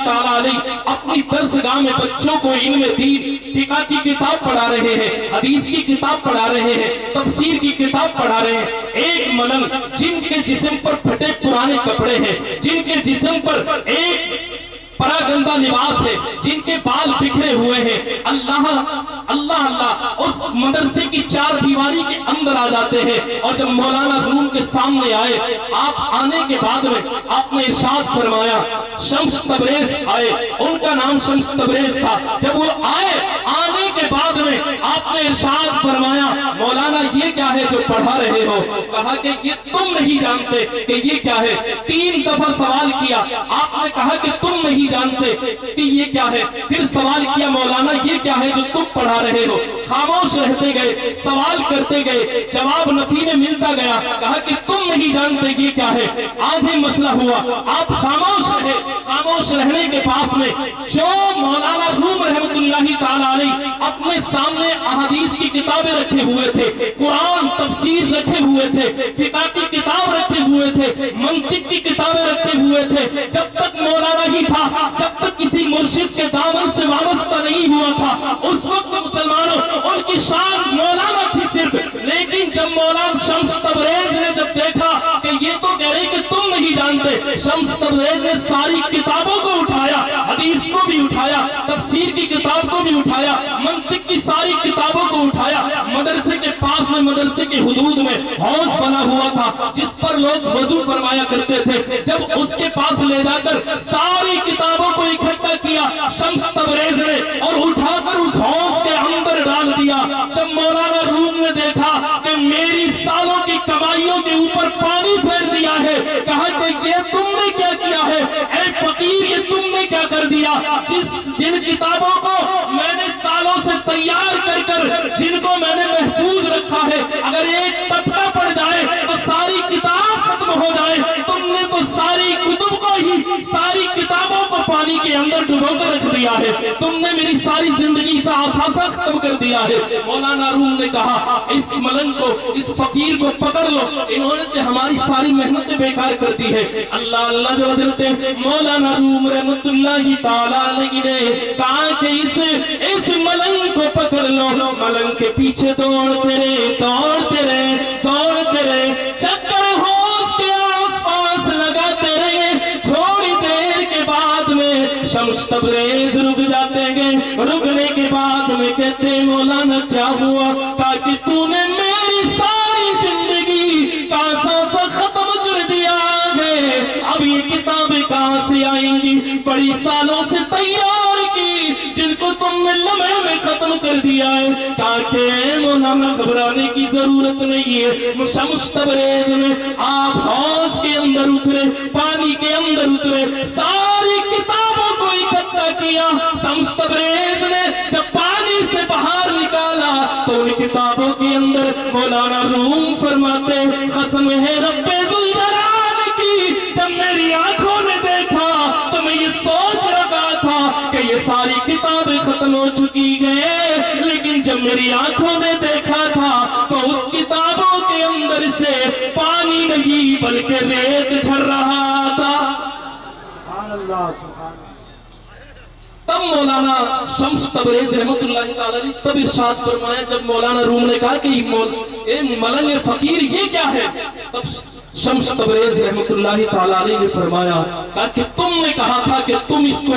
تعالیٰ علیہ اپنی درسگاہ میں بچوں کو علم دین فقہ کی کتاب پڑھا رہے ہیں، حدیث کی کتاب پڑھا رہے ہیں، تفسیر کی کتاب پڑھا رہے ہیں۔ ایک ملنگ جن کے جسم پر پھٹے پرانے کپڑے ہیں، جن کے جسم پر ایک پراگندہ لباس ہے، جن کے بال بکھرے ہوئے ہیں، اللہ اللہ اللہ اس مدرسے کی چار دیواری کے اندر آ جاتے ہیں۔ اور جب مولانا روم کے سامنے آئے، آپ آنے کے بعد میں آپ نے ارشاد فرمایا، شمس تبریز آئے، ان کا نام شمس تبریز تھا۔ جب وہ آئے، آنے کے بعد میں آپ نے ارشاد فرمایا، مولانا یہ کیا ہے جو پڑھا رہے ہو؟ کہا کہ یہ تم نہیں جانتے کہ یہ کیا ہے۔ 3 دفعہ سوال کیا، آپ نے کہا کہ تم نہیں جانتے کہ یہ کیا ہے۔ پھر سوال کیا، مولانا یہ کیا ہے جو تم پڑھا رہے ہو؟ خاموش رہتے گئے، سوال کرتے گئے، جواب نفی میں ملتا گیا۔ کہا کہ تم نہیں جانتے یہ کیا ہے۔ آدھی مسئلہ ہوا، آپ خاموش رہے۔ خاموش رہنے کے پاس میں جو مولانا روم رحمت اللہ تعالیٰ علیہ اپنے سامنے احادیث کی کتابیں رکھے ہوئے تھے، قرآن تفسیر رکھے ہوئے تھے، فقہ کی کتاب رکھے ہوئے تھے، منطق کی کتابیں رکھے ہوئے تھے، جب تک مولانا ہی تھا، جب تک کسی مرشد کے دامن سے وابستہ نہیں ہوا تھا، اس وقت مسلمانوں ان کی شان مولانا تھی صرف۔ لیکن جب مولانا شمس تبریز نے جب دیکھا کہ یہ تو کہہ رہے کہ تم نہیں جانتے، شمس تبریز نے ساری کتابوں کو اٹھایا، حدیث کو بھی اٹھایا، تفسیر کی کتاب کو بھی اٹھایا، منطق کی ساری کتابوں کو اٹھایا۔ مدرسے کے پاس میں، مدرسے کے حدود میں حوض بنا ہوا تھا جس پر لوگ وضو فرمایا کرتے تھے۔ جب اس کے پاس لے جا کر ساری کتابوں کو اکٹھا کیا شمس تبریز نے اور اٹھا کر اس حوض کے اندر ڈال دیا۔ جب مولانا روم نے دیکھا کہ میری سالوں کی کمائیوں کے اوپر پانی پھیر دیا ہے، کہا کہ یہ تم نے کیا کیا ہے؟ اے فقیر، یہ تم نے کیا کر دیا؟ جن کتابوں کو میں نے سالوں سے تیار کر جن کو میں نے محفوظ رکھا ہے، اگر ایک ٹپکا پڑ جائے تو ساری کتاب ختم ہو جائے۔ تم نے تو ساری کتب کو ہی، ساری کتابوں کو پانی کے اندر ڈبو کر رکھ دیا ہے۔ تم نے میری ساری زندگی کا اثاثہ ختم کر دیا ہے۔ مولانا روم نے کہا، اس ملنگ کو، اس فقیر کو پکڑ لو، انہوں نے ہماری ساری محنتیں بیکار کر دی ہے۔ اللہ اللہ جو حضرت مولانا روم رحمت اللہ تعالیٰ علیہ نے کہا کہ اس ملنگ کو پکڑ لو۔ ملنگ کے پیچھے دوڑتے رہے، دوڑتے رہے، دوڑتے رہے، چکر حوض کے آس پاس لگاتے رہے۔ تھوڑی دیر کے بعد میں شمس تبریز رک جاتے گئے۔ رکنے کے بعد میں کہتے، مولانا کیا ہوا؟ کہا کہ تو نے میری ساری زندگی کا اثاثہ ختم کر دیا ہے، اب یہ کتابیں کہاں سے آئیں گی؟ بڑی سالوں سے تیار کی، جن کو تم نے لمحے میں ختم کر دیا ہے۔ کہا کہ مولانا گھبرانے کی ضرورت نہیں ہے۔ شمس تبریز نے آپ حوض کے اندر اترے، پانی کے اندر اترے، ساری کتابوں کو اکٹھا کیا۔ شمس تبریز نے جب پانی سے باہر نکالا تو ان کتابوں کے اندر مولانا روم فرماتے، قسم ہے رب ذوالجلال کی، جب میری آنکھوں نے دیکھا تو میں یہ سوچ رہا تھا کہ یہ ساری کتابیں ختم ہو چکی ہیں، لیکن جب میری آنکھوں نے دیکھا تھا تو اس کتابوں کے اندر سے پانی نہیں بلکہ ریت جھڑ رہا تھا۔ سبحان اللہ، سبحان اللہ۔ تب مولانا شمس تبریز رحمت اللہ تعالیٰ نے تب ارشاد فرمایا، جب مولانا روم نے کہا کہ اے ملنگ فقیر یہ کیا ہے، تب شمس تبریز رحمت اللہ تعالیٰ نے فرمایا، کہا کہ تم نے کہا تھا کہ تم اس کو